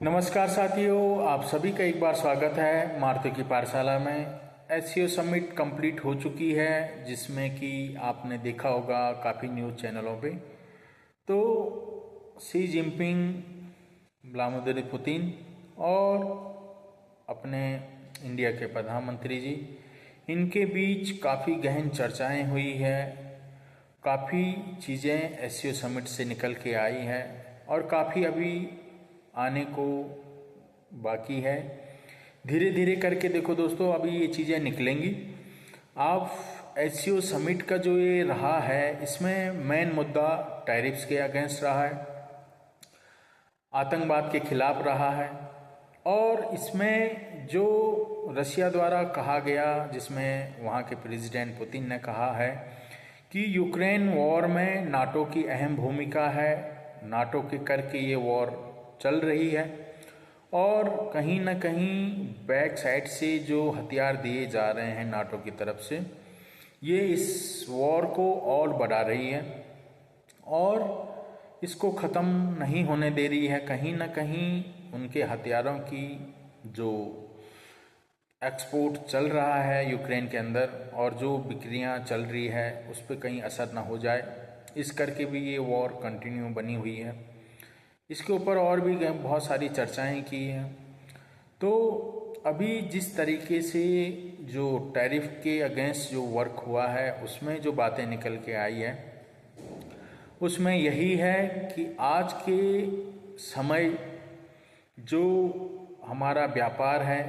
नमस्कार साथियों, आप सभी का एक बार स्वागत है मारुति की पाठशाला में। एसईओ समिट कंप्लीट हो चुकी है, जिसमें कि आपने देखा होगा काफ़ी न्यूज़ चैनलों पे। तो शी जिनपिंग, व्लादिमीर पुतिन और अपने इंडिया के प्रधानमंत्री जी, इनके बीच काफ़ी गहन चर्चाएं हुई है। काफ़ी चीज़ें एसईओ समिट से निकल के आई हैं और काफ़ी अभी आने को बाकी है। धीरे धीरे करके देखो दोस्तों, अभी ये चीज़ें निकलेंगी। आप एससीओ समिट का जो ये रहा है, इसमें मेन मुद्दा टैरिफ्स के अगेंस्ट रहा है, आतंकवाद के खिलाफ रहा है और इसमें जो रशिया द्वारा कहा गया, जिसमें वहाँ के प्रेसिडेंट पुतिन ने कहा है कि यूक्रेन वॉर में नाटो की अहम भूमिका है, नाटो के करके ये वॉर चल रही है और कहीं ना कहीं बैक साइड से जो हथियार दिए जा रहे हैं नाटो की तरफ से, ये इस वॉर को और बढ़ा रही है और इसको ख़त्म नहीं होने दे रही है। कहीं ना कहीं उनके हथियारों की जो एक्सपोर्ट चल रहा है यूक्रेन के अंदर और जो बिक्रियां चल रही है उस पर कहीं असर ना हो जाए, इस करके भी ये वॉर कंटिन्यू बनी हुई है। इसके ऊपर और भी बहुत सारी चर्चाएं की हैं। तो अभी जिस तरीके से जो टैरिफ के अगेंस्ट जो वर्क हुआ है, उसमें जो बातें निकल के आई है, उसमें यही है कि आज के समय जो हमारा व्यापार है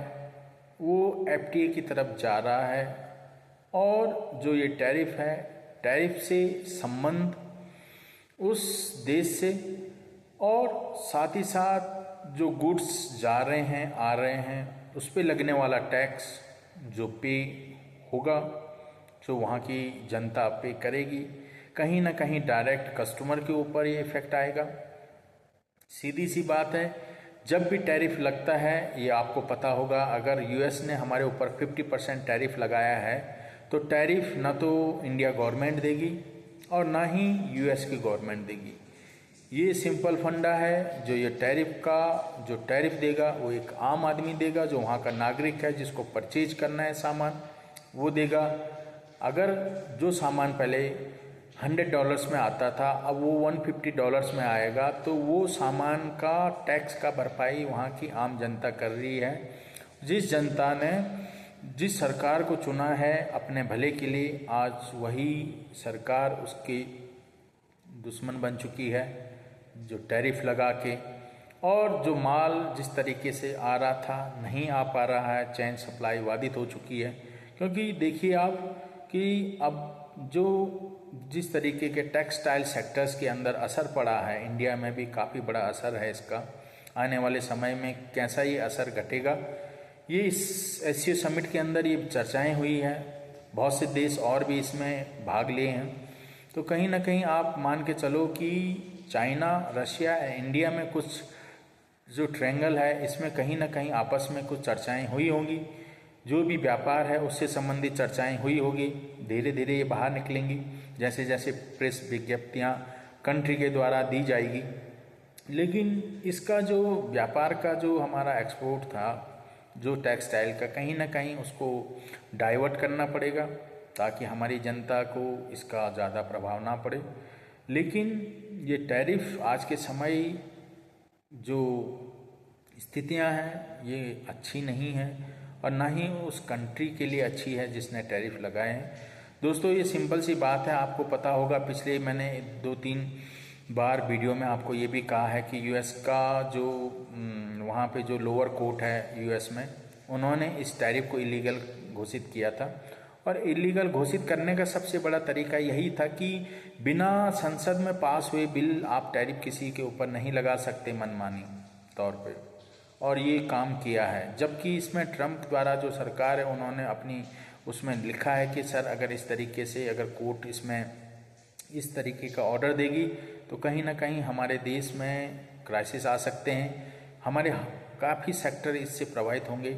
वो एफटीए की तरफ जा रहा है और जो ये टैरिफ है, टैरिफ से संबंध उस देश से और साथ ही साथ जो गुड्स जा रहे हैं आ रहे हैं उस पे लगने वाला टैक्स जो पे होगा, जो वहाँ की जनता पे करेगी, कहीं ना कहीं डायरेक्ट कस्टमर के ऊपर ये इफेक्ट आएगा। सीधी सी बात है, जब भी टैरिफ लगता है, ये आपको पता होगा, अगर यूएस ने हमारे ऊपर 50% टैरिफ लगाया है तो टैरिफ ना तो इंडिया गवर्नमेंट देगी और ना ही यूएस की गवर्नमेंट देगी। ये सिंपल फंडा है। जो ये टैरिफ का जो टैरिफ देगा वो एक आम आदमी देगा, जो वहाँ का नागरिक है, जिसको परचेज करना है सामान, वो देगा। अगर जो सामान पहले $100 में आता था, अब वो $150 में आएगा, तो वो सामान का टैक्स का भरपाई वहाँ की आम जनता कर रही है। जिस जनता ने जिस सरकार को चुना है अपने भले के लिए, आज वही सरकार उसकी दुश्मन बन चुकी है। जो टैरिफ लगा के और जो माल जिस तरीके से आ रहा था नहीं आ पा रहा है, चैन सप्लाई बाधित हो चुकी है। क्योंकि देखिए आप कि अब जो जिस तरीके के टेक्सटाइल सेक्टर्स के अंदर असर पड़ा है, इंडिया में भी काफ़ी बड़ा असर है इसका। आने वाले समय में कैसा ये असर घटेगा, ये इस एससीओ समिट के अंदर ये चर्चाएं हुई है। बहुत से देश और भी इसमें भाग लिए हैं। तो कहीं ना कहीं आप मान के चलो कि चाइना, रशिया, इंडिया में कुछ जो ट्रायंगल है, इसमें कहीं ना कहीं आपस में कुछ चर्चाएं हुई होंगी। जो भी व्यापार है उससे संबंधित चर्चाएं हुई होगी। धीरे धीरे ये बाहर निकलेंगी जैसे जैसे प्रेस विज्ञप्तियां कंट्री के द्वारा दी जाएगी। लेकिन इसका जो व्यापार का जो हमारा एक्सपोर्ट था, जो टेक्सटाइल का, कहीं ना कहीं उसको डाइवर्ट करना पड़ेगा ताकि हमारी जनता को इसका ज़्यादा प्रभाव ना पड़े। लेकिन ये टैरिफ आज के समय जो स्थितियां हैं ये अच्छी नहीं है और ना ही उस कंट्री के लिए अच्छी है जिसने टैरिफ लगाए हैं। दोस्तों, ये सिंपल सी बात है। आपको पता होगा, पिछले मैंने 2-3 बार वीडियो में आपको ये भी कहा है कि यूएस का जो वहाँ पे जो लोअर कोर्ट है यूएस में, उन्होंने इस टैरिफ को इलीगल घोषित किया था। और इलीगल घोषित करने का सबसे बड़ा तरीका यही था कि बिना संसद में पास हुए बिल आप टैरिफ किसी के ऊपर नहीं लगा सकते मनमानी तौर पे, और ये काम किया है। जबकि इसमें ट्रंप द्वारा जो सरकार है, उन्होंने अपनी उसमें लिखा है कि सर अगर इस तरीके से अगर कोर्ट इसमें इस तरीके का ऑर्डर देगी तो कहीं ना कहीं हमारे देश में क्राइसिस आ सकते हैं, हमारे काफ़ी सेक्टर इससे प्रभावित होंगे।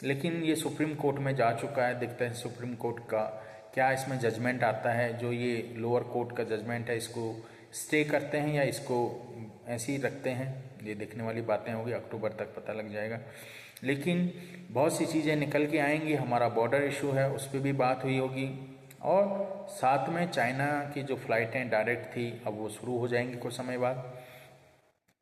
लेकिन ये सुप्रीम कोर्ट में जा चुका है। देखते हैं सुप्रीम कोर्ट का क्या इसमें जजमेंट आता है। जो ये लोअर कोर्ट का जजमेंट है, इसको स्टे करते हैं या इसको ऐसे ही रखते हैं, ये देखने वाली बातें होगी, अक्टूबर तक पता लग जाएगा। लेकिन बहुत सी चीज़ें निकल के आएंगी। हमारा बॉर्डर इशू है, उस पर भी बात हुई होगी, और साथ में चाइना की जो फ़्लाइटें डायरेक्ट थी अब वो शुरू हो जाएंगी कुछ समय बाद।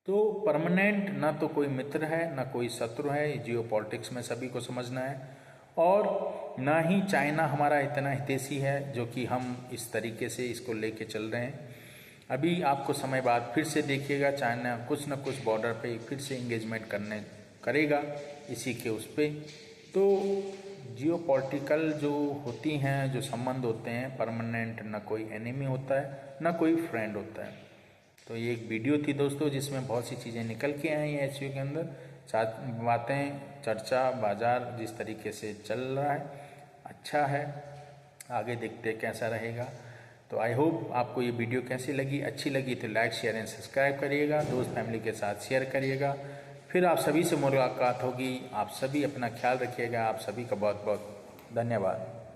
तो परमानेंट ना तो कोई मित्र है ना कोई शत्रु है, जियो पॉलिटिक्स में सभी को समझना है, और ना ही चाइना हमारा इतना हितैषी है जो कि हम इस तरीके से इसको लेके चल रहे हैं। अभी आपको समय बाद फिर से देखिएगा, चाइना कुछ न कुछ बॉर्डर पे फिर से इंगेजमेंट करेगा इसी के उस पर। तो जियो पॉलिटिकल जो होती हैं, जो संबंध होते हैं परमानेंट, ना कोई एनिमी होता है ना कोई फ्रेंड होता है। तो ये एक वीडियो थी दोस्तों जिसमें बहुत सी चीज़ें निकल के आई हैं एसयू के अंदर, बातें, चर्चा, बाजार जिस तरीके से चल रहा है अच्छा है। आगे देखते कैसा रहेगा। तो आई होप आपको ये वीडियो कैसी लगी, अच्छी लगी तो लाइक शेयर एंड सब्सक्राइब करिएगा, दोस्त फैमिली के साथ शेयर करिएगा। फिर आप सभी से मुलाकात होगी। आप सभी अपना ख्याल रखिएगा। आप सभी का बहुत बहुत धन्यवाद।